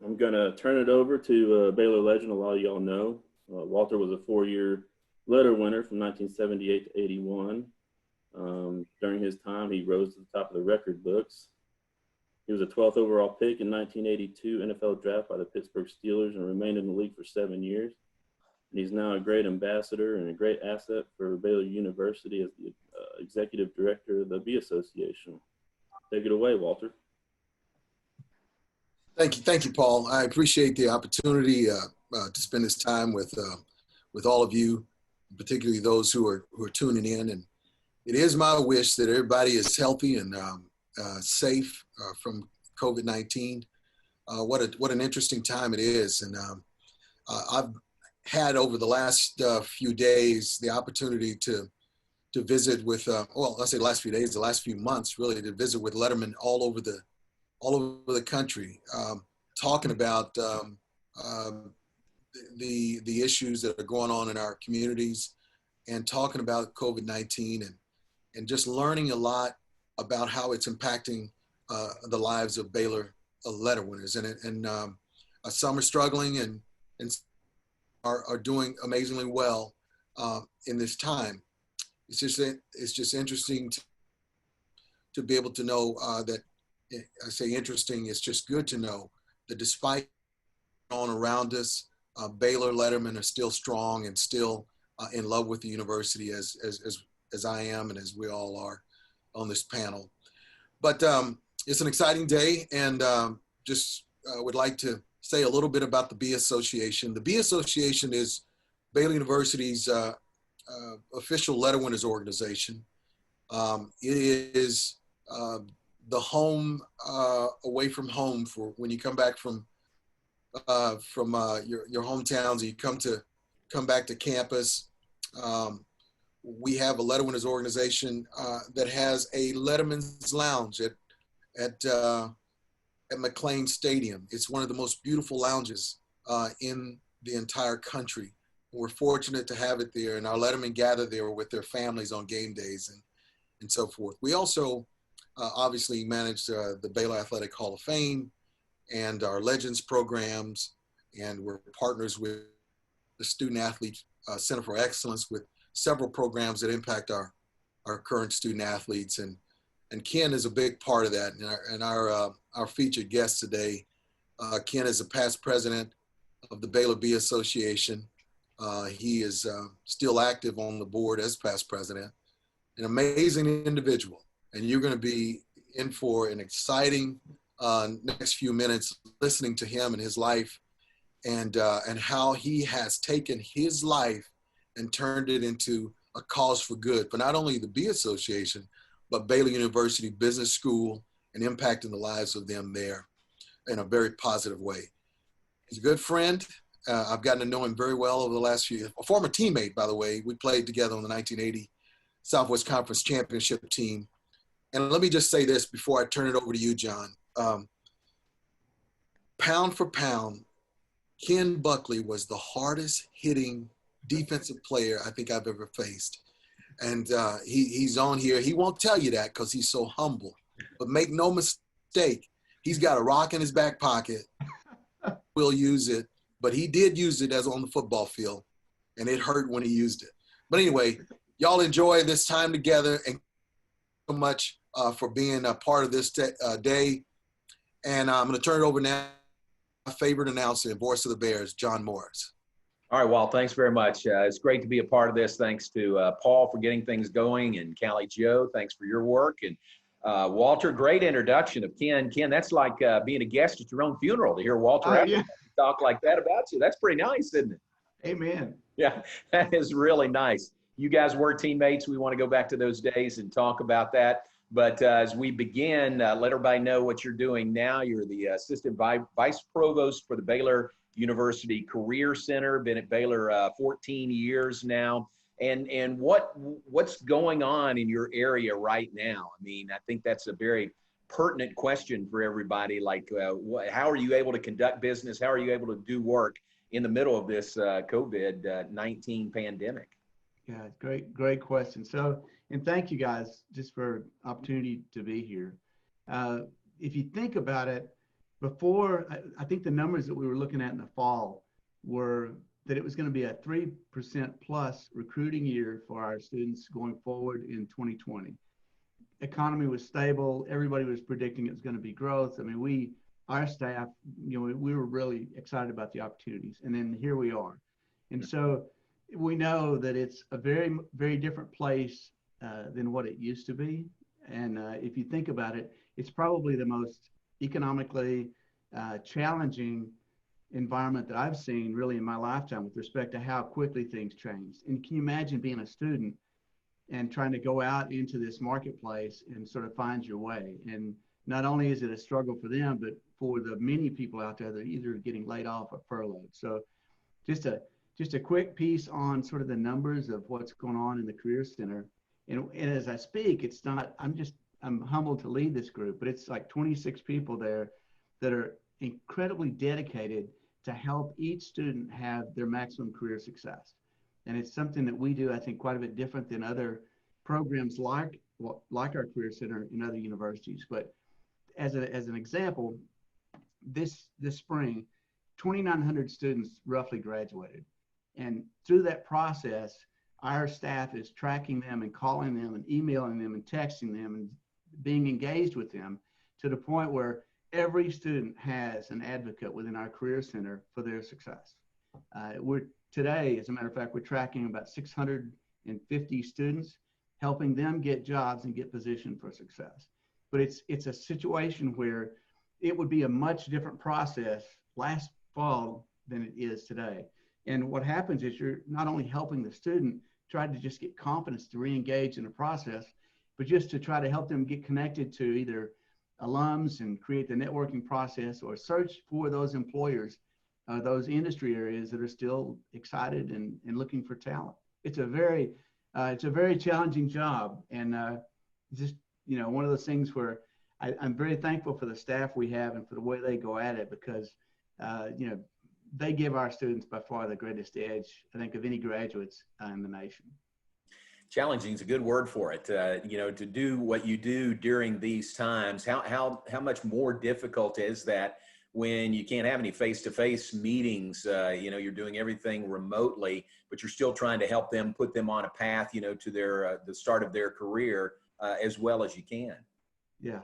I'm going to turn it over to Baylor legend. A lot of y'all know Walter was a 4-year letter winner from 1978 to 81. During his time, he rose to the top of the record books. He was a 12th overall pick in 1982 NFL draft by the Pittsburgh Steelers and remained in the league for 7 years. And he's now a great ambassador and a great asset for Baylor University as the executive director of the B Association. Take it away, Walter. Thank you, Paul. I appreciate the opportunity to spend this time with all of you, particularly those who are tuning in. And it is my wish that everybody is healthy and safe from COVID-19. What an interesting time it is, and I've had over the last few days the opportunity to visit with well, let's say the last few days, the last few months, really, to visit with lettermen all over the country, talking about the issues that are going on in our communities, and talking about COVID-19, and just learning a lot about how it's impacting the lives of Baylor letter winners. And some are struggling and are doing amazingly well in this time. It's just interesting to be able to know that. I say interesting, it's just good to know that despite on around us, Baylor lettermen are still strong and still in love with the university as I am and as we all are on this panel. But it's an exciting day, and just would like to say a little bit about the B Association. The B Association is Baylor University's official letter winners organization. It is the home away from home for when you come back from your hometowns, and you come back to campus. We have a letter winners organization that has a Letterman's Lounge at McLean Stadium. It's one of the most beautiful lounges in the entire country. We're fortunate to have it there, and our lettermen gather there with their families on game days and so forth. We also obviously manage the Baylor Athletic Hall of Fame and our Legends programs, and we're partners with the Student Athlete Center for Excellence with several programs that impact our current student athletes, and Ken is a big part of that. And our featured guest today, Ken is a past president of the Baylor B Association. He is still active on the board as past president, an amazing individual. And you're going to be in for an exciting next few minutes listening to him and his life, and how he has taken his life and turned it into a cause for good for not only the B Association, but Baylor University Business School, and impacting the lives of them there in a very positive way. He's a good friend. I've gotten to know him very well over the last few years. A former teammate, by the way. We played together on the 1980 Southwest Conference Championship team. And let me just say this before I turn it over to you, John. Pound for pound, Ken Buckley was the hardest hitting defensive player I think I've ever faced. And he's on here. He won't tell you that because he's so humble. But make no mistake, he's got a rock in his back pocket. Will use it. But he did use it as on the football field. And it hurt when he used it. But anyway, y'all enjoy this time together. And so much for being a part of this day. And I'm going to turn it over now to my favorite announcer, voice of the Bears, John Morris. All right, Walt, thanks very much. It's great to be a part of this. Thanks to Paul for getting things going, and Callie Joe, thanks for your work. And Walter, great introduction of Ken. Ken, that's like being a guest at your own funeral to hear Walter talk like that about you. That's pretty nice, isn't it? Amen. Yeah, that is really nice. You guys were teammates. We want to go back to those days and talk about that. But as we begin, let everybody know what you're doing now. You're the assistant vice provost for the Baylor University Career Center. Been at Baylor 14 years now. And what's going on in your area right now? I mean, I think that's a very pertinent question for everybody. Like, how are you able to conduct business? How are you able to do work in the middle of this COVID-19 pandemic? Yeah, great question. So, and thank you guys just for opportunity to be here. If you think about it, before, I think the numbers that we were looking at in the fall were that it was going to be a 3% plus recruiting year for our students going forward in 2020. Economy was stable. Everybody was predicting it was going to be growth. I mean, our staff, we were really excited about the opportunities, and then here we are. And so we know that it's a very, very different place than what it used to be. And if you think about it, it's probably the most economically challenging environment that I've seen really in my lifetime with respect to how quickly things changed. And can you imagine being a student and trying to go out into this marketplace and sort of find your way? And not only is it a struggle for them, but for the many people out there that are either getting laid off or furloughed. So just a quick piece on sort of the numbers of what's going on in the Career Center. And as I speak, it's not, I'm humbled to lead this group, but it's like 26 people there that are incredibly dedicated to help each student have their maximum career success. And it's something that we do, I think, quite a bit different than other programs like our Career Center in other universities. But as an example, this spring, 2,900 students roughly graduated. And through that process, our staff is tracking them and calling them and emailing them and texting them and being engaged with them to the point where every student has an advocate within our Career Center for their success. Today, as a matter of fact, we're tracking about 650 students, helping them get jobs and get positioned for success. But it's a situation where it would be a much different process last fall than it is today. And what happens is you're not only helping the student try to just get confidence to re-engage in the process, but just to try to help them get connected to either alums and create the networking process or search for those employers, those industry areas that are still excited and looking for talent. It's a very challenging job. And just, one of those things where I'm very thankful for the staff we have and for the way they go at it, because, they give our students by far the greatest edge, I think, of any graduates in the nation. Challenging is a good word for it. To do what you do during these times, how much more difficult is that when you can't have any face-to-face meetings? You're doing everything remotely, but you're still trying to help them, put them on a path, to their the start of their career as well as you can. Yeah,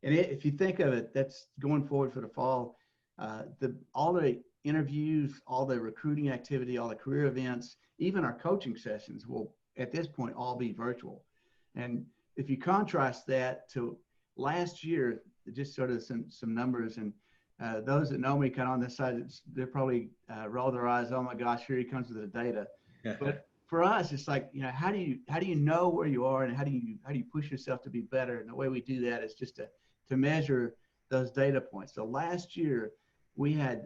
and if you think of it, that's going forward for the fall. All the interviews, all the recruiting activity, all the career events, even our coaching sessions will, at this point, all be virtual. And if you contrast that to last year, just sort of some numbers, and those that know me kind of on this side, they're probably roll their eyes, oh my gosh, here he comes with the data. But for us, it's like, how do you know where you are, and how do you push yourself to be better? And the way we do that is just to measure those data points. So last year, we had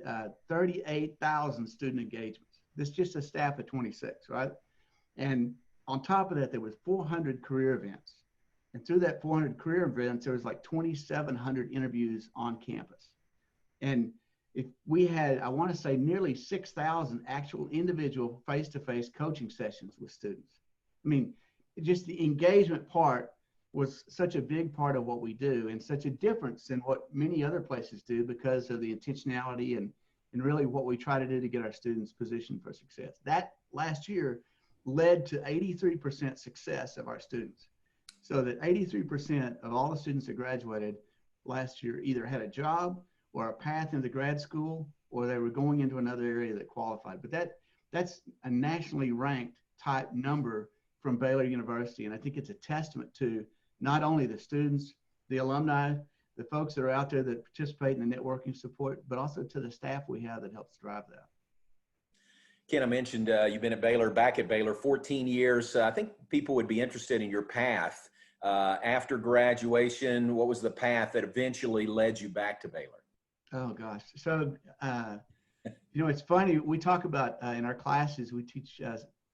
38,000 student engagements. This is just a staff of 26, right? And on top of that, there was 400 career events. And through that 400 career events, there was like 2,700 interviews on campus. And if we had, I want to say, nearly 6,000 actual individual face-to-face coaching sessions with students. I mean, just the engagement part was such a big part of what we do, and such a difference than what many other places do because of the intentionality and really what we try to do to get our students positioned for success. That last year led to 83% success of our students. So that 83% of all the students that graduated last year either had a job or a path into grad school, or they were going into another area that qualified. But that's a nationally ranked type number from Baylor University. And I think it's a testament to not only the students, the alumni, the folks that are out there that participate in the networking support, but also to the staff we have that helps drive that. Ken, I mentioned you've been back at Baylor 14 years. I think people would be interested in your path after graduation. What was the path that eventually led you back to Baylor? Oh gosh. So, it's funny. We talk about in our classes, we teach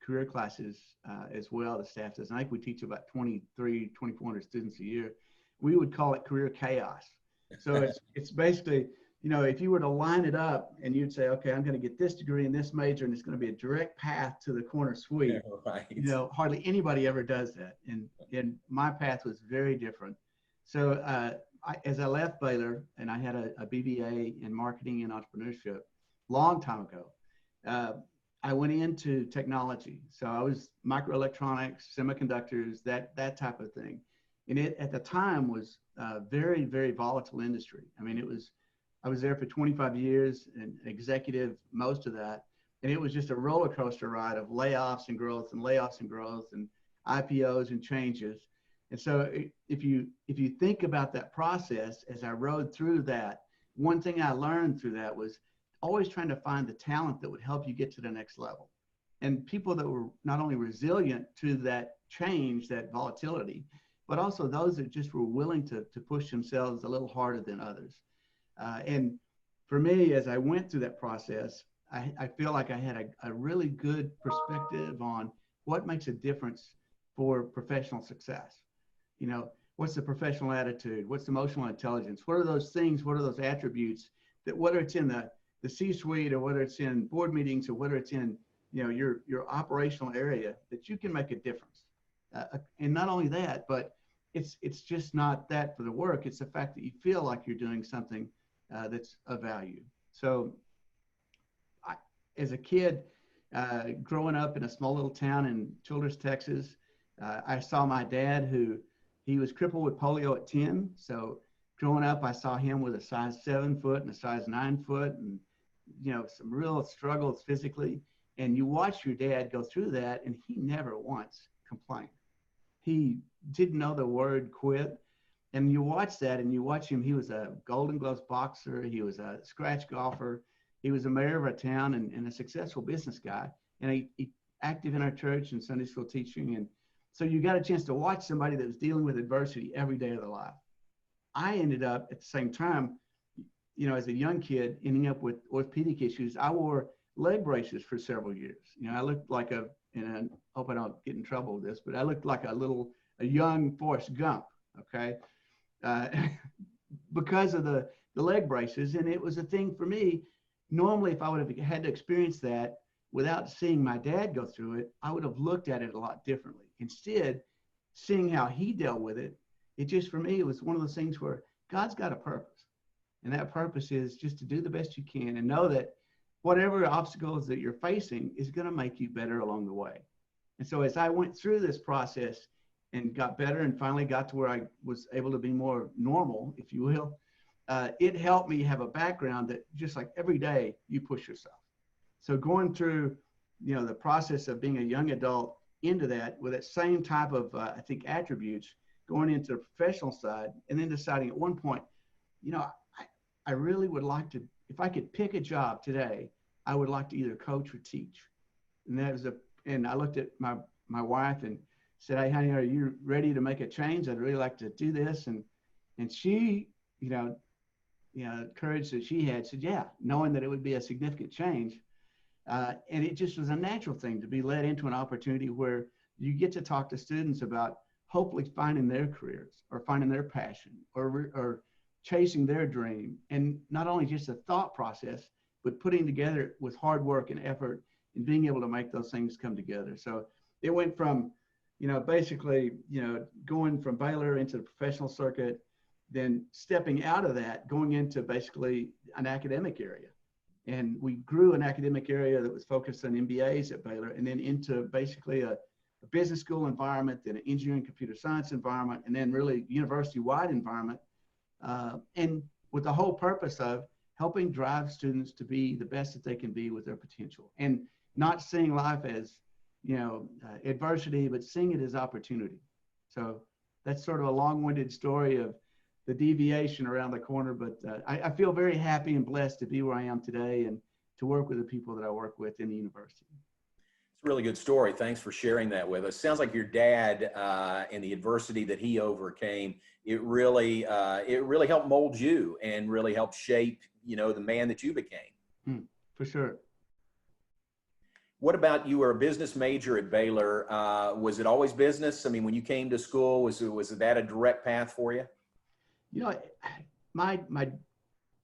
career classes as well, the staff does. I think we teach about 2,400 students a year. We would call it career chaos. So it's basically, if you were to line it up and you'd say, okay, I'm going to get this degree in this major, and it's going to be a direct path to the corner suite. Yeah, right. Hardly anybody ever does that. And my path was very different. So as I left Baylor and I had a BBA in marketing and entrepreneurship, long time ago, I went into technology. So I was microelectronics, semiconductors, that type of thing. And it at the time was a very, very volatile industry. I mean, I was there for 25 years and executive most of that. And it was just a roller coaster ride of layoffs and growth and layoffs and growth and IPOs and changes. And so if you think about that process, as I rode through that, one thing I learned through that was always trying to find the talent that would help you get to the next level. And people that were not only resilient to that change, that volatility, but also those that just were willing to push themselves a little harder than others. And for me, as I went through that process, I feel like I had a really good perspective on what makes a difference for professional success. You know, what's the professional attitude? What's the emotional intelligence? What are those things? What are those attributes that, whether it's in the C-suite or whether it's in board meetings or whether it's in, you know, your operational area, that you can make a difference. And not only that, but it's just not that for the work. It's the fact that you feel like you're doing something that's of value. So as a kid, growing up in a small little town in Childress, Texas, I saw my dad, he was crippled with polio at 10. So growing up, I saw him with a size 7 foot and a size 9 foot and, you know, some real struggles physically. And you watch your dad go through that, and he never once complained. He didn't know the word quit. And you watch that and you watch him. He was a Golden Gloves boxer. He was a scratch golfer. He was a mayor of a town and a successful business guy. And he active in our church and Sunday school teaching. And so you got a chance to watch somebody that was dealing with adversity every day of their life. I ended up at the same time, you know, as a young kid, ending up with orthopedic issues. I wore leg braces for several years. You know, I looked like and I hope I don't get in trouble with this, but I looked like a young Forrest Gump, okay? Because of the leg braces. And it was a thing for me. Normally, if I would have had to experience that without seeing my dad go through it, I would have looked at it a lot differently. Instead, seeing how he dealt with it, it just, for me, it was one of those things where God's got a purpose. And that purpose is just to do the best you can and know that whatever obstacles that you're facing is going to make you better along the way. And so as I went through this process and got better and finally got to where I was able to be more normal, if you will, it helped me have a background that just like every day you push yourself. So going through, you know, the process of being a young adult into that with that same type of, I think, attributes, going into the professional side, and then deciding at one point, you know, I really would like to, if I could pick a job today, I would like to either coach or teach. And that was and I looked at my wife and said, hey, honey, are you ready to make a change? I'd really like to do this. And she, you know, courage that she had said, yeah, knowing that it would be a significant change. And it just was a natural thing to be led into an opportunity where you get to talk to students about hopefully finding their careers or finding their passion or chasing their dream. And not only just a thought process, but putting together with hard work and effort and being able to make those things come together. So it went from, you know, basically, you know, going from Baylor into the professional circuit, then stepping out of that, going into basically an academic area. And we grew an academic area that was focused on MBAs at Baylor, and then into basically a business school environment, then an engineering computer science environment, and then really university-wide environment. And with the whole purpose of helping drive students to be the best that they can be with their potential, and not seeing life as, you know, adversity, but seeing it as opportunity. So that's sort of a long-winded story of the deviation around the corner, but I feel very happy and blessed to be where I am today and to work with the people that I work with in the university. It's a really good story. Thanks for sharing that with us. Sounds like your dad and the adversity that he overcame, it really helped mold you and really helped shape, you know, the man that you became. For sure. What about, you were a business major at Baylor. Was it always business? I mean, when you came to school, was that a direct path for you? You know, my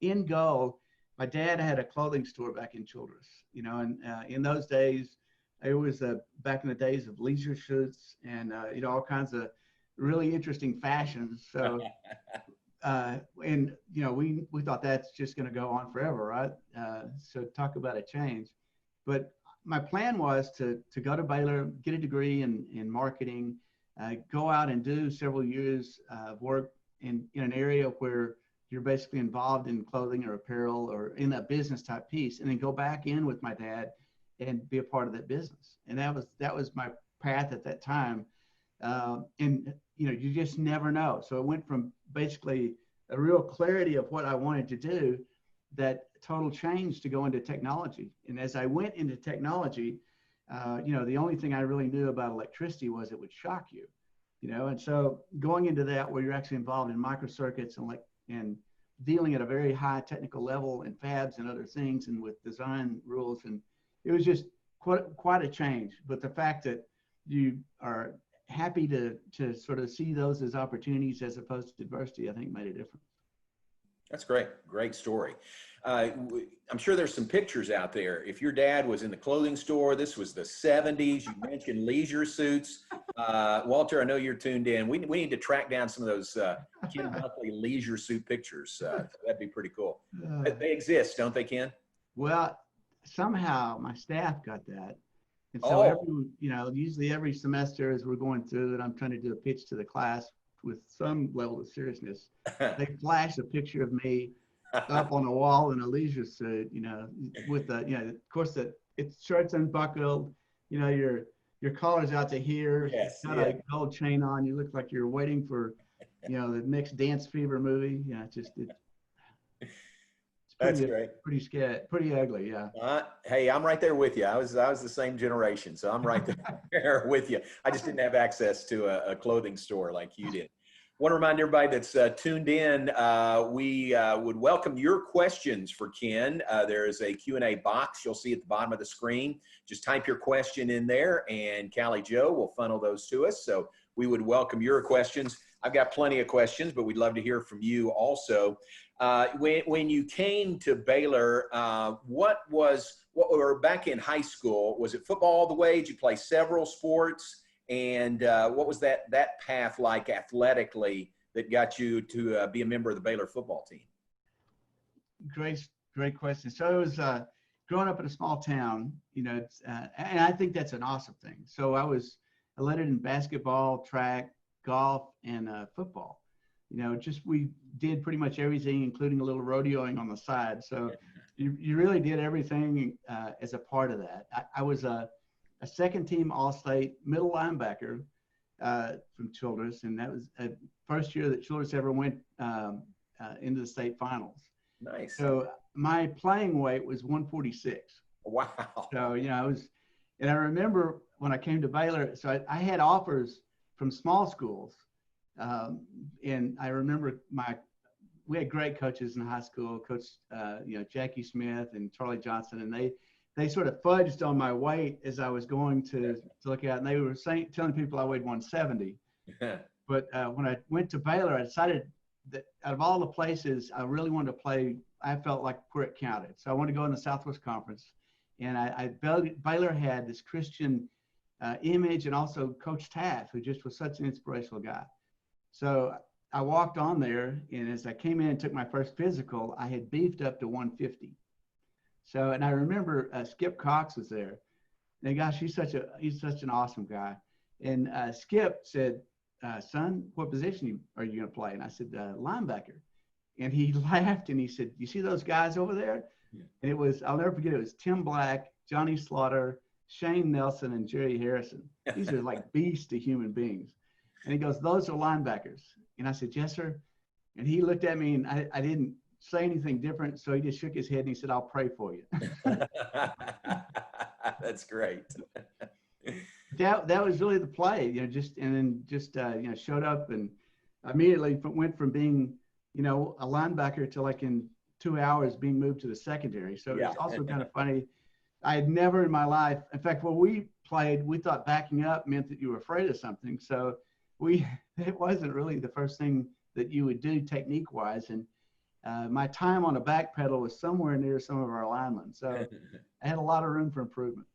end goal, my dad had a clothing store back in Childress, you know, and in those days, it was back in the days of leisure suits and, you know, all kinds of really interesting fashions. So and we thought that's just going to go on forever, right? So talk about a change. But my plan was to go to Baylor, get a degree in marketing, go out and do several years of work in an area where you're basically involved in clothing or apparel or in a business type piece, and then go back in with my dad and be a part of that business. And that was my path at that time. And you just never know. So it went from basically a real clarity of what I wanted to do, that total change to go into technology. And as I went into technology, the only thing I really knew about electricity was it would shock you, and so going into that where you're actually involved in microcircuits and dealing at a very high technical level in fabs and other things and with design rules, and it was just quite a change. But the fact that you are happy to sort of see those as opportunities as opposed to adversity, I think made a difference. That's great. Great story. I'm sure there's some pictures out there. If your dad was in the clothing store, this was the 70s. You mentioned leisure suits. Walter, I know you're tuned in. We need to track down some of those Ken Buckley leisure suit pictures. That'd be pretty cool. They exist, don't they, Ken? Well, somehow my staff got that. And so usually every semester as we're going through it, I'm trying to do a pitch to the class with some level of seriousness. They flash a picture of me up on a wall in a leisure suit, with of course it's shirts unbuckled, your collar's out to here, yes, got a gold chain on, you look like you're waiting for, the next Dance Fever movie. That's great. Pretty scary, pretty ugly, yeah. Hey, I'm right there with you. I was the same generation, so I'm right there with you. I just didn't have access to a clothing store like you did. Want to remind everybody that's tuned in, we would welcome your questions for Ken. There is a Q&A box you'll see at the bottom of the screen. Just type your question in there, and Callie Joe will funnel those to us. So we would welcome your questions. I've got plenty of questions, but we'd love to hear from you also. When you came to Baylor, or back in high school, was it football all the way? Did you play several sports? And what was that path like athletically that got you to be a member of the Baylor football team? Great question. So it was growing up in a small town, and I think that's an awesome thing. So I led it in basketball, track, golf, and football. We did pretty much everything, including a little rodeoing on the side. So you really did everything as a part of that. I was a second team All-State middle linebacker from Childress, and that was the first year that Childress ever went into the state finals. Nice. So my playing weight was 146. Wow. So, and I remember when I came to Baylor, so I had offers from small schools. And I remember we had great coaches in high school, Coach, Jackie Smith and Charlie Johnson, and they sort of fudged on my weight as I was going to look at, and they were telling people I weighed 170. But when I went to Baylor, I decided that out of all the places I really wanted to play, I felt like where it counted. So I wanted to go in the Southwest Conference, and Baylor had this Christian image, and also Coach Taft, who just was such an inspirational guy. So I walked on there, and as I came in and took my first physical, I had beefed up to 150. So, and I remember Skip Cox was there. And gosh, he's such an awesome guy. And Skip said, son, what position are you going to play? And I said, linebacker. And he laughed and he said, you see those guys over there? Yeah. And I'll never forget, it was Tim Black, Johnny Slaughter, Shane Nelson, and Jerry Harrison. These are like beasts to human beings. And he goes, those are linebackers. And I said, yes, sir. And he looked at me, and I didn't say anything different. So he just shook his head and he said, I'll pray for you. That's great. That was really the play, showed up and immediately went from being, a linebacker to like in 2 hours being moved to the secondary. So it's also kind of funny. I had never in my life, in fact, when we played, we thought backing up meant that you were afraid of something. So it wasn't really the first thing that you would do technique wise. And my time on a back pedal was somewhere near some of our linemen. So I had a lot of room for improvement.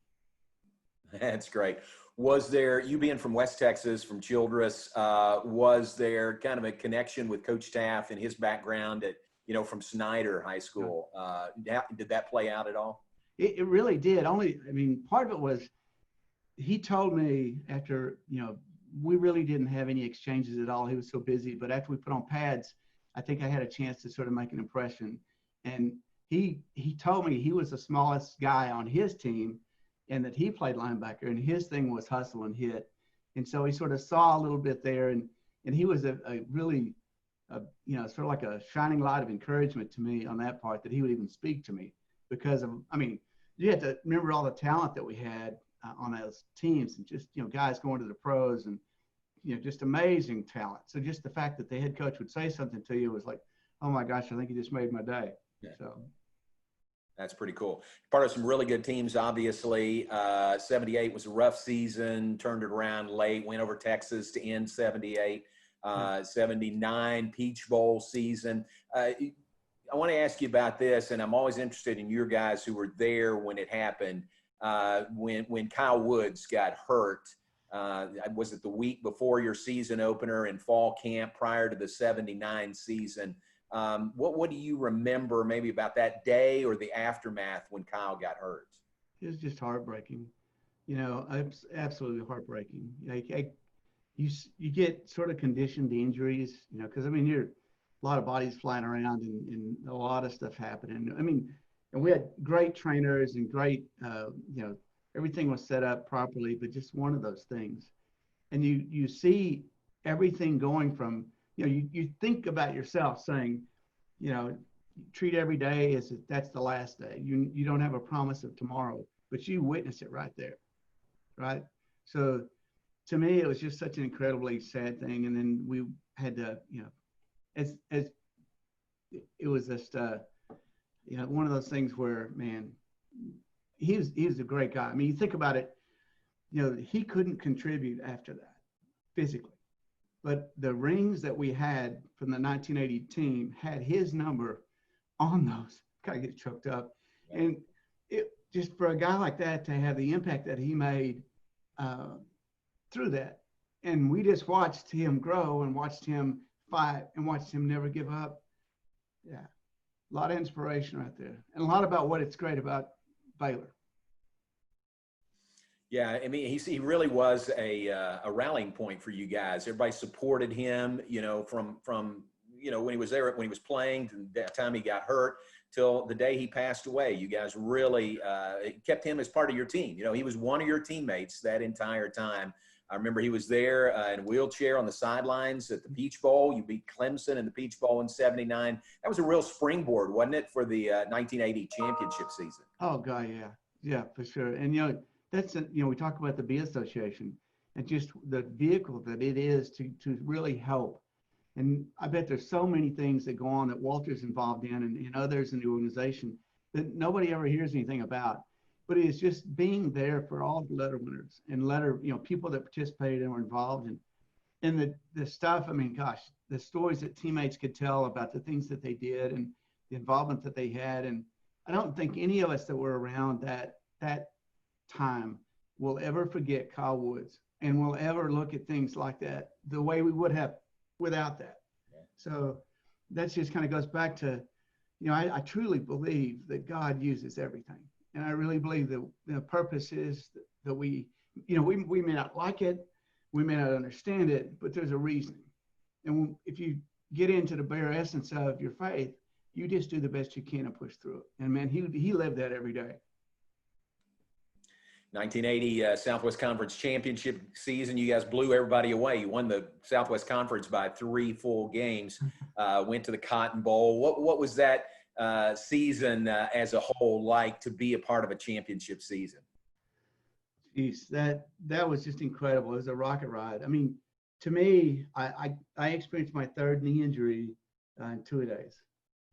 That's great. Was there, you being from West Texas, from Childress, was there kind of a connection with Coach Taft and his background at, from Snyder High School? Did that play out at all? It really did. Part of it was he told me after, we really didn't have any exchanges at all. He was so busy. But after we put on pads, I think I had a chance to sort of make an impression. And he told me he was the smallest guy on his team and that he played linebacker, and his thing was hustle and hit. And so he sort of saw a little bit there, and he was a really, sort of like a shining light of encouragement to me on that part, that he would even speak to me, because of, you have to remember all the talent that we had on those teams, and just, guys going to the pros, and, just amazing talent. So just the fact that the head coach would say something to you was like, oh my gosh, I think he just made my day. Yeah. So. That's pretty cool. Part of some really good teams, obviously. 78 was a rough season, turned it around late, went over Texas to end 78. 79 Peach Bowl season. I want to ask you about this, and I'm always interested in your guys who were there when it happened. When Kyle Woods got hurt, was it the week before your season opener in fall camp prior to the 79 season? What do you remember maybe about that day or the aftermath when Kyle got hurt? It was just heartbreaking, absolutely heartbreaking. You get sort of conditioned injuries, because you're a lot of bodies flying around and a lot of stuff happening. And we had great trainers and great, everything was set up properly, but just one of those things. And you see everything going from, you think about yourself saying, treat every day as if that's the last day. You don't have a promise of tomorrow, but you witness it right there, right? So to me, it was just such an incredibly sad thing. And then we had to, as it was just, one of those things where, man, he was a great guy. You think about it, he couldn't contribute after that physically. But the rings that we had from the 1980 team had his number on those. Kind of get choked up. Yeah. And it just for a guy like that to have the impact that he made through that. And we just watched him grow and watched him fight and watched him never give up. Yeah, a lot of inspiration right there. And a lot about what it's great about Baylor. Yeah, he really was a rallying point for you guys. Everybody supported him, from when he was there, when he was playing, to the time he got hurt, till the day he passed away. You guys really kept him as part of your team. He was one of your teammates that entire time. I remember he was there in a wheelchair on the sidelines at the Peach Bowl. You beat Clemson in the Peach Bowl in 79. That was a real springboard, wasn't it, for the 1980 championship season? Oh, God, yeah. Yeah, for sure. And, that's, we talk about the B Association and just the vehicle that it is to really help. And I bet there's so many things that go on that Walter's involved in and others in the organization that nobody ever hears anything about. But it's just being there for all the letter winners and people that participated and were involved and the stuff. Gosh, the stories that teammates could tell about the things that they did and the involvement that they had. And I don't think any of us that were around that time will ever forget Kyle Woods and will ever look at things like that the way we would have without that. Yeah. So that just kind of goes back to, I truly believe that God uses everything. And I really believe that the purpose is that we may not like it, we may not understand it, but there's a reason. And if you get into the bare essence of your faith, you just do the best you can and push through it. And man, he lived that every day. 1980 Southwest Conference championship season, you guys blew everybody away. You won the Southwest Conference by 3 full games, went to the Cotton Bowl. What was that season as a whole like to be a part of a championship season? Jeez, that was just incredible. It was a rocket ride. To me, I experienced my third knee injury in 2 days.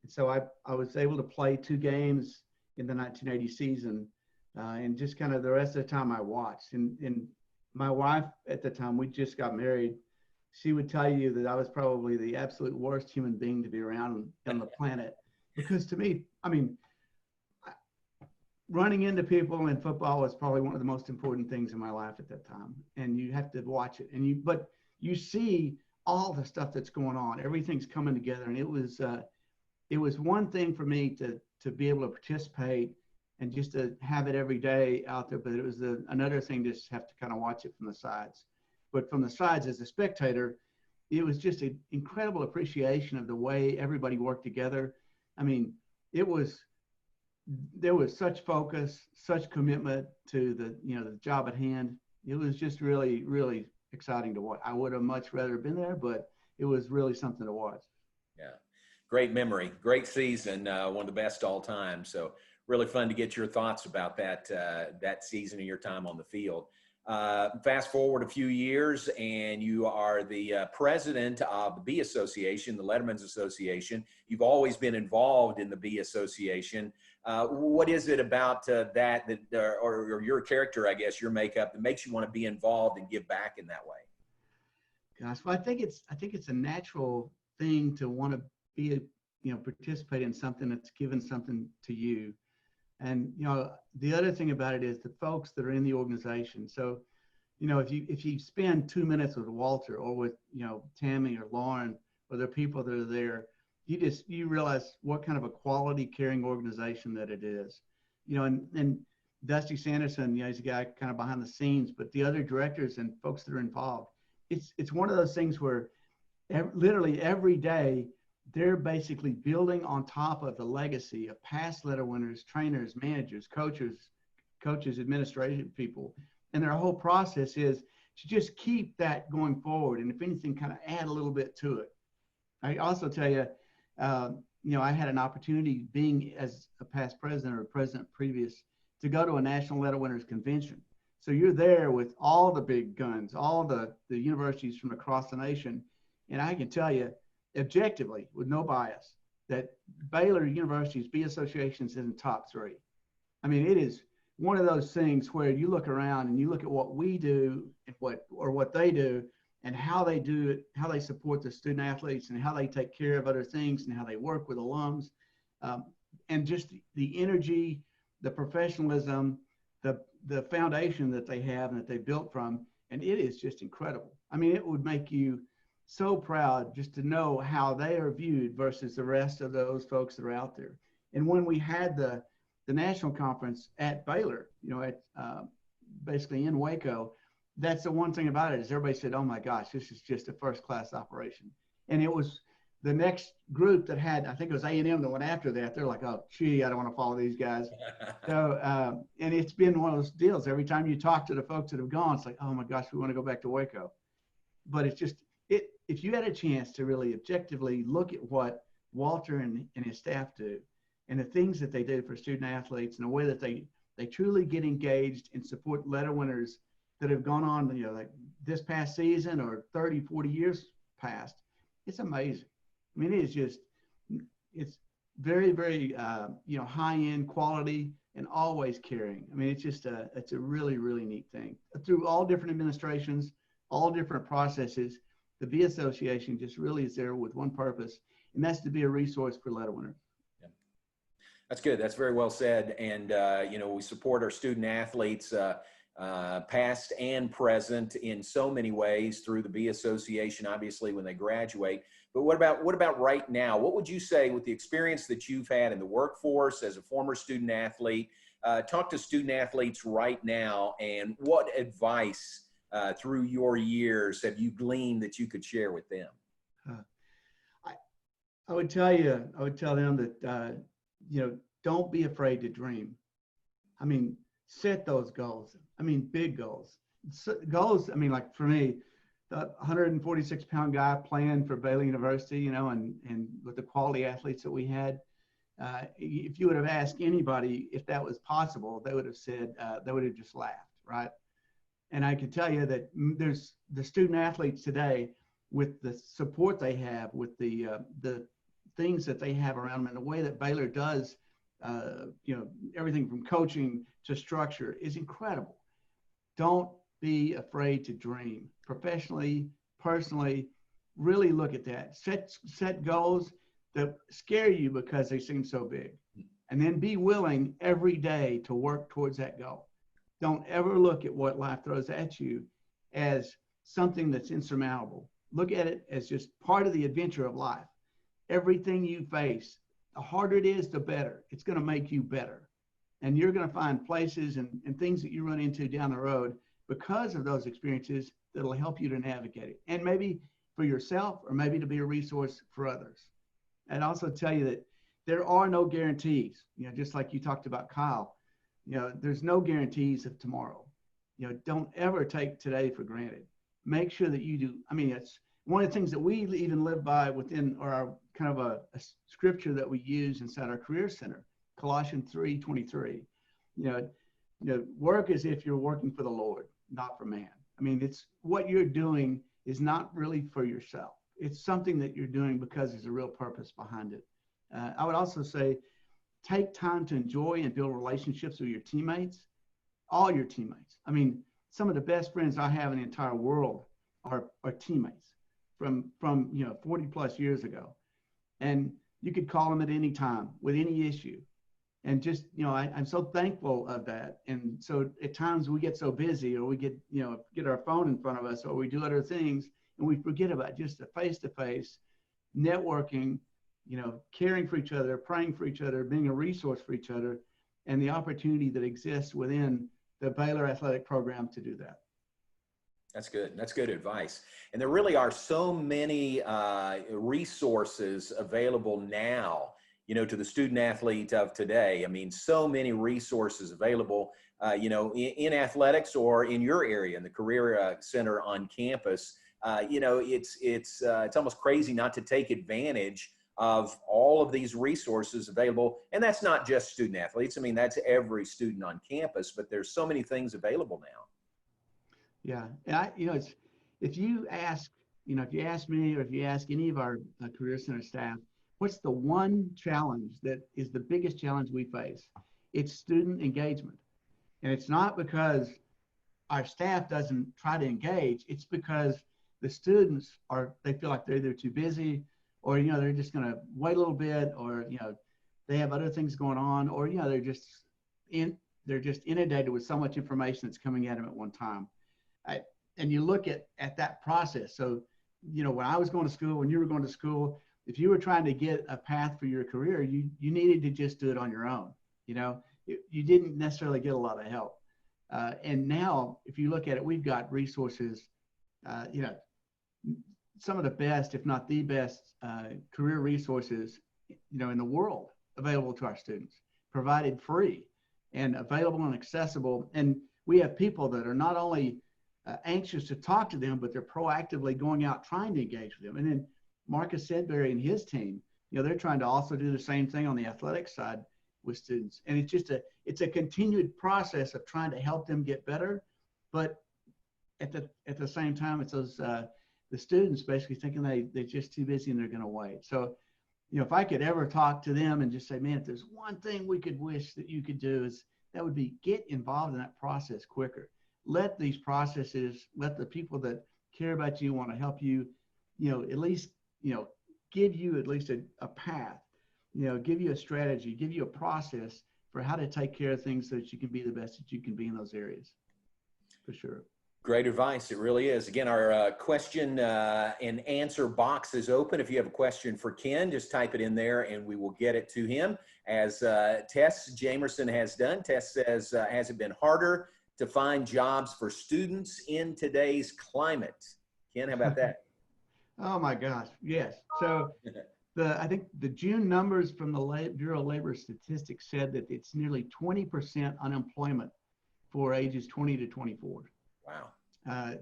And so I was able to play 2 games in the 1980 season. And just kind of the rest of the time I watched. And my wife at the time, we just got married. She would tell you that I was probably the absolute worst human being to be around on the planet. Because to me, running into people in football was probably one of the most important things in my life at that time. And you have to watch it, but you see all the stuff that's going on. Everything's coming together, and it was one thing for me to be able to participate and just to have it every day out there. But it was another thing to just have to kind of watch it from the sides. But from the sides as a spectator, it was just an incredible appreciation of the way everybody worked together. I mean, there was such focus, such commitment to the job at hand. It was just really, really exciting to watch. I would have much rather been there, but it was really something to watch. Yeah, great memory, great season, one of the best all time. So really fun to get your thoughts about that season and your time on the field. Fast forward a few years, and you are the president of the B Association, the Letterman's Association. You've always been involved in the B Association. What is it about that or your character, I guess, your makeup, that makes you want to be involved and give back in that way? Gosh, well, I think it's a natural thing to want to be participate in something that's given something to you. And, the other thing about it is the folks that are in the organization. So, if you spend 2 minutes with Walter or with, Tammy or Lauren or the people that are there, you realize what kind of a quality, caring organization that it is. And Dusty Sanderson, he's a guy kind of behind the scenes, but the other directors and folks that are involved, it's one of those things where literally every day, they're basically building on top of the legacy of past letter winners, trainers, managers, coaches, administration people. And their whole process is to just keep that going forward. And if anything, kind of add a little bit to it. I also tell you, I had an opportunity being as a past president or president previous to go to a National Letter Winners Convention. So you're there with all the big guns, all the universities from across the nation. And I can tell you, objectively, with no bias, that Baylor University's B Association is in the top 3. I mean, it is one of those things where you look around and you look at what we do and what they do and how they do it, how they support the student athletes and how they take care of other things and how they work with alums, and just the energy, the professionalism, the foundation that they have and that they built from, and it is just incredible. I mean, it would make you so proud just to know how they are viewed versus the rest of those folks that are out there. And when we had the national conference at Baylor, basically in Waco, that's the one thing about it is everybody said, oh my gosh, this is just a first class operation. And it was the next group that had, I think it was A&M that went after that. They're like, oh, gee, I don't want to follow these guys. So, and it's been one of those deals. Every time you talk to the folks that have gone, it's like, oh my gosh, we want to go back to Waco. But it's just, if you had a chance to really objectively look at what Walter and his staff do and the things that they do for student athletes and the way that they truly get engaged and support letter winners that have gone on, like this past season or 30, 40 years past, it's amazing. I mean, it's very, very, high end quality and always caring. I mean, it's a really, really neat thing. Through all different administrations, all different processes, the B Association just really is there with one purpose, and that's to be a resource for letter winners. Yeah. That's good. That's very well said. And, we support our student athletes, past and present in so many ways through the B Association, obviously, when they graduate. But what about right now? What would you say with the experience that you've had in the workforce as a former student athlete? Talk to student athletes right now, and what advice through your years have you gleaned that you could share with them? I would tell them that, don't be afraid to dream. I mean, set those goals. I mean, big goals. Goals, I mean, like for me, the 146-pound guy playing for Baylor University, and with the quality athletes that we had, if you would have asked anybody if that was possible, they would have said, they would have just laughed, right? And I can tell you that there's the student athletes today, with the support they have, with the things that they have around them, and the way that Baylor does, everything from coaching to structure is incredible. Don't be afraid to dream. Professionally, personally, really look at that. Set goals that scare you because they seem so big. and then be willing every day to work towards that goal. Don't ever look at what life throws at you as something that's insurmountable. Look at it as just part of the adventure of life. Everything you face, the harder it is, the better. It's going to make you better. And you're going to find places and things that you run into down the road because of those experiences that'll help you to navigate it. And maybe for yourself, or maybe to be a resource for others. And also tell you that there are no guarantees. You know, just like you talked about Kyle, you know, there's no guarantees of tomorrow. You know, don't ever take today for granted. Make sure that you do. I mean, it's one of the things that we even live by within our kind of a scripture that we use inside our Career Center, Colossians 3:23. You know, work as if you're working for the Lord, not for man. I mean, it's what you're doing is not really for yourself. It's something that you're doing because there's a real purpose behind it. I would also say, take time to enjoy and build relationships with your teammates, all your teammates. I mean, some of the best friends I have in the entire world are teammates from 40 plus years ago. And you could call them at any time with any issue. And just, I'm so thankful of that. And so at times we get so busy, or we get our phone in front of us, or we do other things, and we forget about just the face-to-face networking, caring for each other, praying for each other, being a resource for each other, and the opportunity that exists within the Baylor athletic program to do that. That's good. That's good advice. And there really are so many resources available now, to the student athlete of today. I mean, so many resources available, in athletics or in your area, in the Career Center on campus. It's almost crazy not to take advantage of all of these resources available. And that's not just student athletes. I mean, that's every student on campus, but there's so many things available now. Yeah. And if you ask me, or if you ask any of our Career Center staff, what's the one challenge that is the biggest challenge we face? It's student engagement. And it's not because our staff doesn't try to engage. It's because the students they feel like they're either too busy, or, they're just going to wait a little bit, or, they have other things going on, or, they're just inundated with so much information that's coming at them at one time. And you look at that process. So, when I was going to school, when you were going to school, if you were trying to get a path for your career, you needed to just do it on your own. You didn't necessarily get a lot of help. And now, if you look at it, we've got resources, some of the best, if not the best, career resources, in the world available to our students, provided free and available and accessible. And we have people that are not only anxious to talk to them, but they're proactively going out trying to engage with them. And then Marcus Sedbury and his team, they're trying to also do the same thing on the athletic side with students. And it's just it's a continued process of trying to help them get better. But at the same time, it's those the students basically thinking they're just too busy and they're going to wait. So, if I could ever talk to them and just say, man, if there's one thing we could wish that you could do, is that would be get involved in that process quicker. Let these processes, let the people that care about you, want to help you, at least, give you at least a path, give you a strategy, give you a process for how to take care of things so that you can be the best that you can be in those areas, for sure. Great advice. It really is. Again, our question and answer box is open. If you have a question for Ken, just type it in there and we will get it to him. As Tess Jamerson has done. Tess says, has it been harder to find jobs for students in today's climate? Ken, how about that? Oh my gosh, yes. So I think the June numbers from the Bureau of Labor Statistics said that it's nearly 20% unemployment for ages 20 to 24. Wow.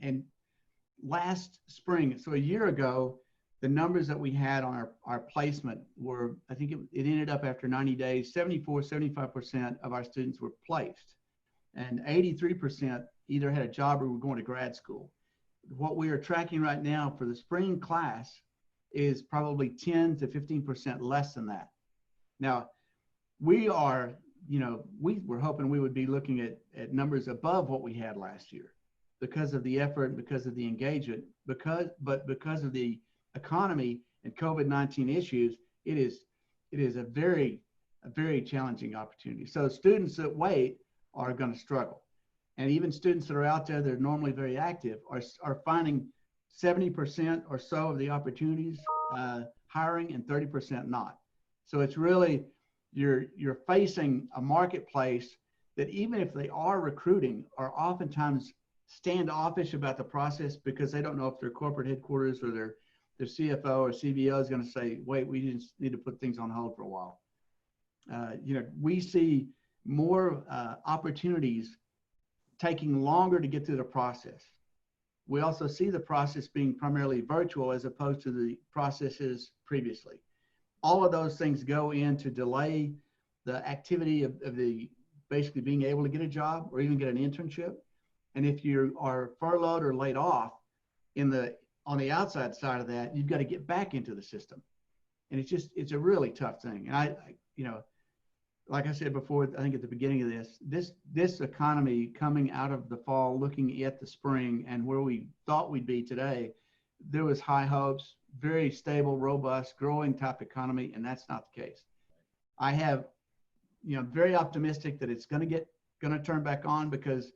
And last spring, so a year ago, the numbers that we had on our placement were, I think it ended up after 90 days, 75% of our students were placed. And 83% either had a job or were going to grad school. What we are tracking right now for the spring class is probably 10 to 15% less than that. Now, we are, we were hoping we would be looking at numbers above what we had last year because of the effort, because of the engagement, because of the economy and COVID-19 issues. It is a very a very challenging opportunity. So students that wait are going to struggle. And even students that are out there that are normally very active are finding 70% or so of the opportunities hiring and 30% not. So it's really, you're facing a marketplace that even if they are recruiting, are oftentimes standoffish about the process because they don't know if their corporate headquarters or their CFO or CBO is going to say, wait, we just need to put things on hold for a while. We see more opportunities taking longer to get through the process. We also see the process being primarily virtual as opposed to the processes previously. All of those things go in to delay the activity of the basically being able to get a job or even get an internship. And if you are furloughed or laid off on the outside side of that, you've got to get back into the system. And it's a really tough thing. And I like I said before, I think at the beginning of this economy coming out of the fall, looking at the spring and where we thought we'd be today, there was high hopes, very stable, robust, growing type economy, and that's not the case. I have, very optimistic that it's going to turn back on because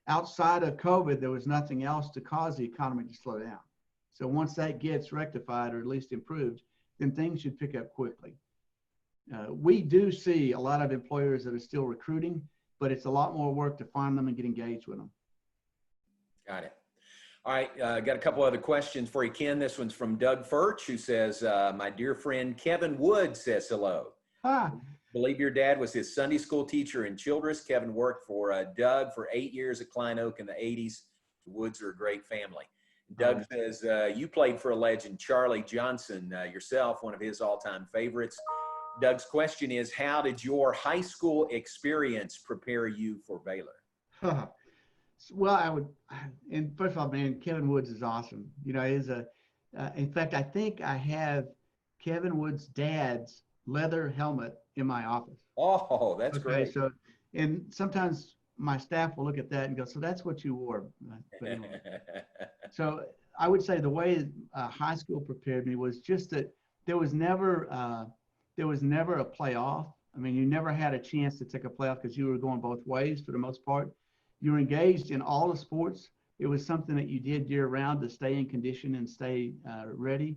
outside of COVID, there was nothing else to cause the economy to slow down. So once that gets rectified or at least improved, then things should pick up quickly. We do see a lot of employers that are still recruiting, but it's a lot more work to find them and get engaged with them. Got it. All right, got a couple other questions for you, Ken. This one's from Doug Furch, who says, my dear friend Kevin Wood says hello. Hi. Believe your dad was his Sunday school teacher in Childress. Kevin worked for Doug for 8 years at Klein Oak in the 80s. The Woods are a great family. Doug says, you played for a legend, Charlie Johnson, yourself, one of his all-time favorites. Doug's question is, how did your high school experience prepare you for Baylor? Well, and first of all, man, Kevin Woods is awesome. In fact, I think I have Kevin Woods' dad's leather helmet in my office. Oh, that's great. So, and sometimes my staff will look at that and go, so that's what you wore. So I would say the way high school prepared me was just that there was never a playoff. I mean, you never had a chance to take a playoff because you were going both ways for the most part. You were engaged in all the sports. It was something that you did year round to stay in condition and stay ready.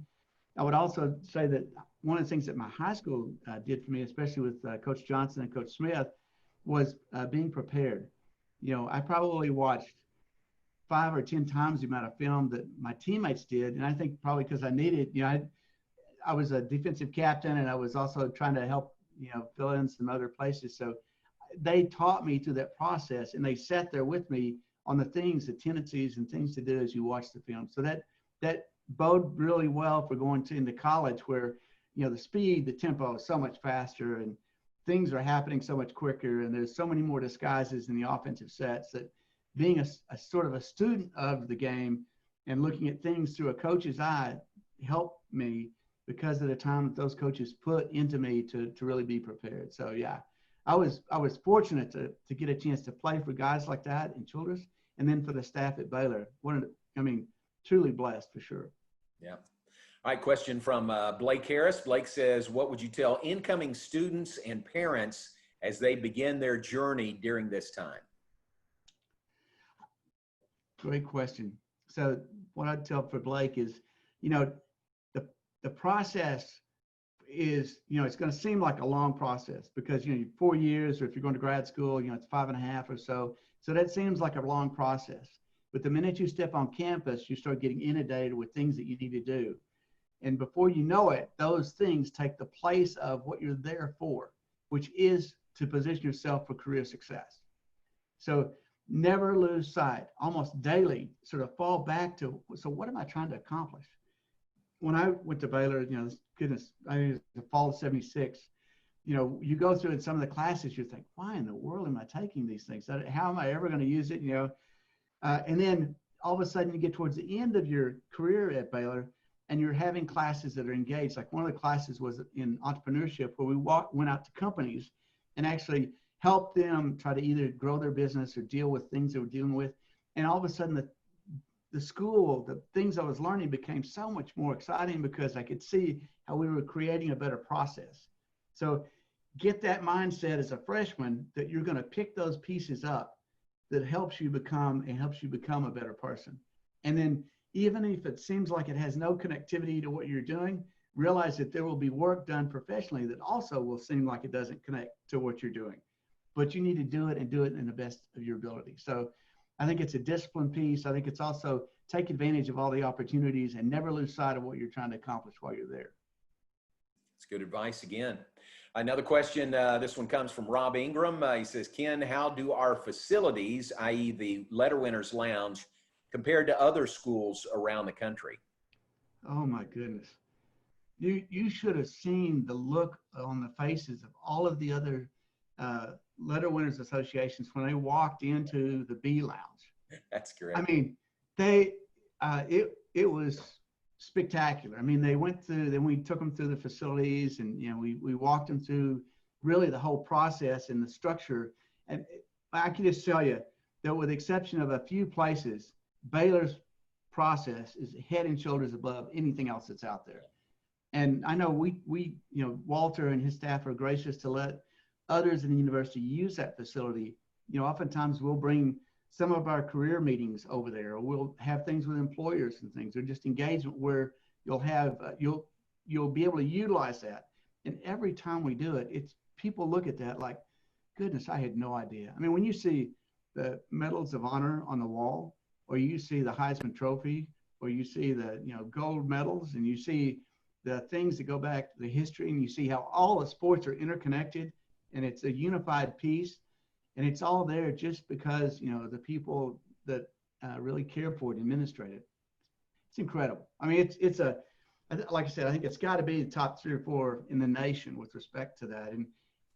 I would also say that one of the things that my high school did for me, especially with Coach Johnson and Coach Smith, was being prepared. I probably watched 5 or 10 times the amount of film that my teammates did. And I think probably because I needed, I was a defensive captain and I was also trying to help, fill in some other places. So they taught me through that process and they sat there with me on the things, the tendencies and things to do as you watch the film. So that bode really well for going into college where, the speed, the tempo is so much faster and things are happening so much quicker. And there's so many more disguises in the offensive sets that being a sort of a student of the game and looking at things through a coach's eye helped me because of the time that those coaches put into me to really be prepared. So yeah, I was fortunate to get a chance to play for guys like that in Childress and then for the staff at Baylor. Truly blessed for sure. Yeah. All right, question from Blake Harris. Blake says, what would you tell incoming students and parents as they begin their journey during this time? Great question. So what I'd tell for Blake is, the process is, it's going to seem like a long process because, 4 years, or if you're going to grad school, it's 5.5 or so. So that seems like a long process. But the minute you step on campus, you start getting inundated with things that you need to do. And before you know it, those things take the place of what you're there for, which is to position yourself for career success. So never lose sight, almost daily, sort of fall back to, so what am I trying to accomplish? When I went to Baylor, goodness, I mean, the fall of '76, you go through in some of the classes, you think, why in the world am I taking these things? How am I ever going to use it? And then all of a sudden you get towards the end of your career at Baylor and you're having classes that are engaged. Like one of the classes was in entrepreneurship where we went out to companies and actually helped them try to either grow their business or deal with things they were dealing with. And all of a sudden the school, the things I was learning became so much more exciting because I could see how we were creating a better process. So get that mindset as a freshman that you're going to pick those pieces up that helps you become a better person. And then even if it seems like it has no connectivity to what you're doing, realize that there will be work done professionally that also will seem like it doesn't connect to what you're doing. But you need to do it and do it in the best of your ability. So I think it's a discipline piece. I think it's also take advantage of all the opportunities and never lose sight of what you're trying to accomplish while you're there. It's good advice again. Another question, this one comes from Rob Ingram. He says, Ken, how do our facilities, i.e. the Letter Winners Lounge, compared to other schools around the country? Oh my goodness. You should have seen the look on the faces of all of the other Letter Winners Associations when they walked into the B Lounge. That's great. I mean, it was spectacular. I mean, they went through, then we took them through the facilities, and we walked them through really the whole process and the structure. And I can just tell you that with the exception of a few places, Baylor's process is head and shoulders above anything else that's out there. And I know we Walter and his staff are gracious to let others in the university use that facility. Oftentimes we'll bring some of our career meetings over there, or we'll have things with employers and things, or just engagement where you'll have, you'll be able to utilize that. And every time we do it, it's people look at that like, goodness, I had no idea. I mean, when you see the medals of honor on the wall, or you see the Heisman Trophy, or you see the gold medals, and you see the things that go back to the history, and you see how all the sports are interconnected, and it's a unified piece, and it's all there just because the people that really care for it, administrate it. It's incredible. I mean, it's like I said, I think it's got to be the top 3 or 4 in the nation with respect to that,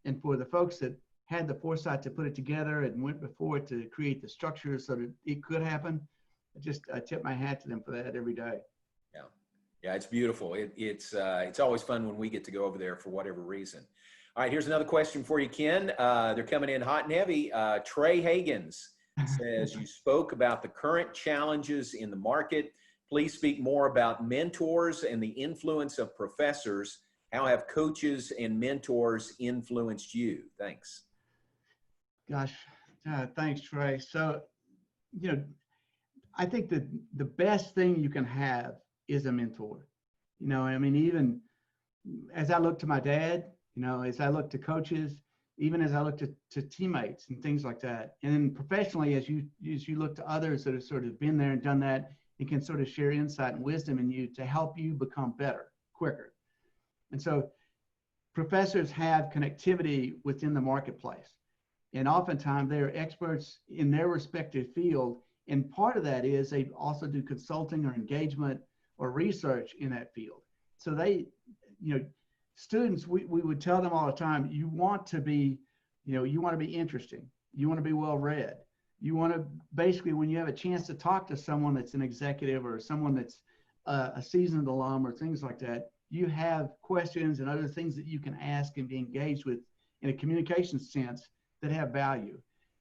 and for the folks that had the foresight to put it together and went before it to create the structure so that it could happen. I tip my hat to them for that every day. Yeah, it's beautiful. It's always fun when we get to go over there for whatever reason. All right, here's another question for you, Ken. They're coming in hot and heavy. Trey Hagans says, you spoke about the current challenges in the market. Please speak more about mentors and the influence of professors. How have coaches and mentors influenced you? Thanks. Gosh, thanks, Trey. So, I think that the best thing you can have is a mentor. I mean, even as I look to my dad, as I look to coaches, even as I look to teammates and things like that. And then professionally, as you look to others that have sort of been there and done that and can sort of share insight and wisdom in you to help you become better, quicker. And so professors have connectivity within the marketplace. And oftentimes they're experts in their respective field. And part of that is they also do consulting or engagement or research in that field. So they, students, we would tell them all the time, you want to be interesting. You want to be well-read. You want to basically, when you have a chance to talk to someone that's an executive or someone that's a seasoned alum or things like that, you have questions and other things that you can ask and be engaged with in a communication sense that have value.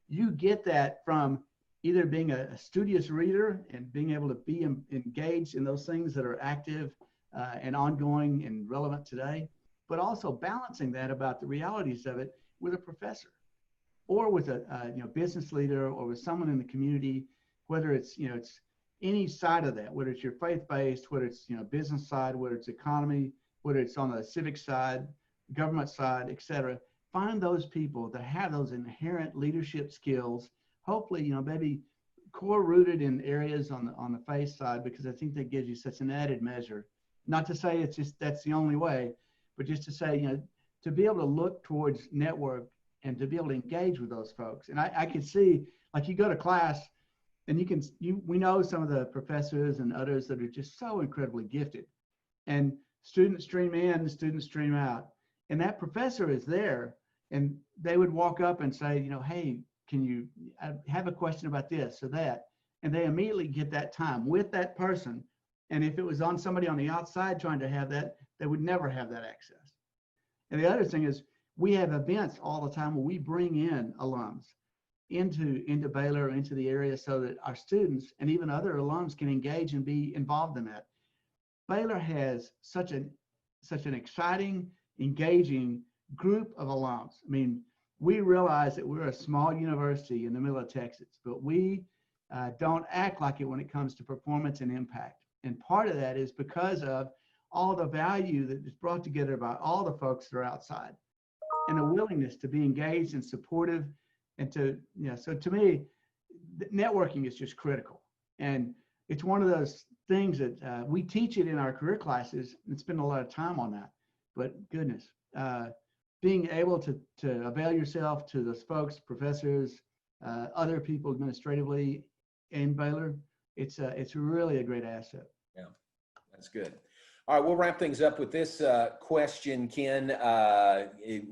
You get that from either being a studious reader and being able to be engaged in those things that are active and ongoing and relevant today, but also balancing that about the realities of it with a professor or with a business leader or with someone in the community, whether it's it's any side of that, whether it's your faith-based, whether it's business side, whether it's economy, whether it's on the civic side, government side, et cetera. Find those people that have those inherent leadership skills, hopefully, maybe core rooted in areas on the faith side, because I think that gives you such an added measure. Not to say it's just that's the only way, but just to say, to be able to look towards network and to be able to engage with those folks. And I can see, like, you go to class and we know some of the professors and others that are just so incredibly gifted, and students stream in, students stream out, and that professor is there. And they would walk up and say, hey, I have a question about this or that. And they immediately get that time with that person. And if it was on somebody on the outside trying to have that, they would never have that access. And the other thing is, we have events all the time where we bring in alums into Baylor, into the area, so that our students and even other alums can engage and be involved in that. Baylor has such an exciting, engaging group of alums. I mean, we realize that we're a small university in the middle of Texas, but we don't act like it when it comes to performance and impact. And part of that is because of all the value that is brought together by all the folks that are outside, and a willingness to be engaged and supportive, and to, so to me, networking is just critical. And it's one of those things that we teach it in our career classes and spend a lot of time on that. But goodness, being able to avail yourself to those folks, professors, other people administratively in Baylor, it's really a great asset. Yeah, that's good. All right, we'll wrap things up with this question, Ken.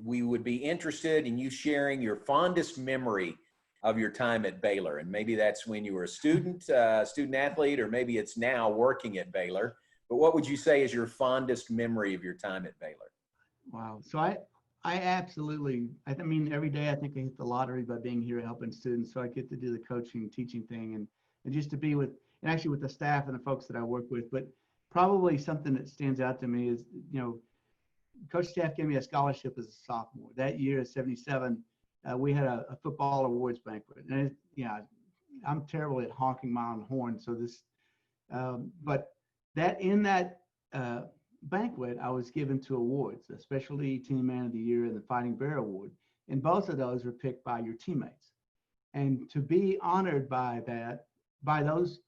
We would be interested in you sharing your fondest memory of your time at Baylor. And maybe that's when you were a student athlete, or maybe it's now working at Baylor. But what would you say is your fondest memory of your time at Baylor? Wow. So I absolutely, I mean, every day I think I hit the lottery by being here helping students. So I get to do the coaching, teaching thing, and just to be with, and actually with the staff and the folks that I work with. But probably something that stands out to me is, Coach Staff gave me a scholarship as a sophomore. That year at 77, we had a football awards banquet. And I'm terrible at honking my own horn. So this, but that in that banquet, I was given 2 awards, a Specialty Team Man of the Year and the Fighting Bear Award. And both of those were picked by your teammates. And to be honored by that, by those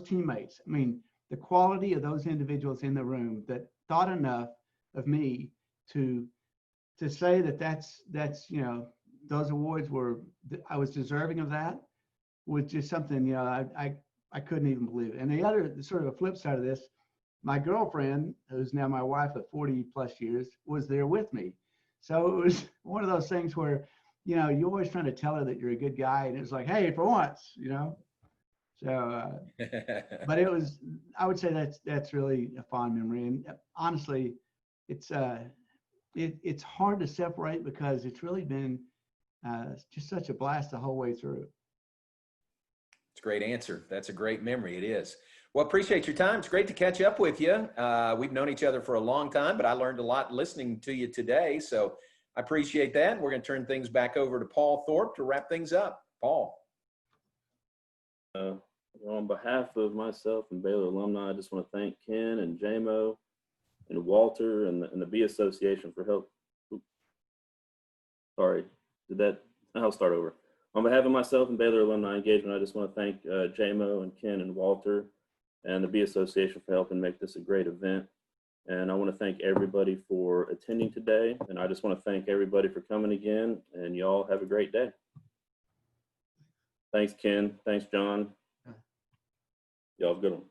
teammates, I mean, the quality of those individuals in the room that thought enough of me to say that that's those awards I was deserving of, that was just something, I couldn't even believe it. And the other sort of a flip side of this, my girlfriend, who's now my wife of 40 plus years, was there with me. So it was one of those things where, you're always trying to tell her that you're a good guy. And it was like, hey, for once, So, but it was, I would say that's really a fond memory. And honestly, it's hard to separate because it's really been just such a blast the whole way through. It's a great answer. That's a great memory. It is. Well, appreciate your time. It's great to catch up with you. We've known each other for a long time, but I learned a lot listening to you today. So I appreciate that. We're going to turn things back over to Paul Thorpe to wrap things up. Paul. On behalf of myself and Baylor alumni, I just want to thank Ken and JMO and Walter and the B Association for help. Sorry, I'll start over. On behalf of myself and Baylor Alumni Engagement, I just want to thank JMO and Ken and Walter and the B Association for helping make this a great event. And I want to thank everybody for attending today. And I just want to thank everybody for coming again. And y'all have a great day. Thanks, Ken. Thanks, John. Y'all have a good one.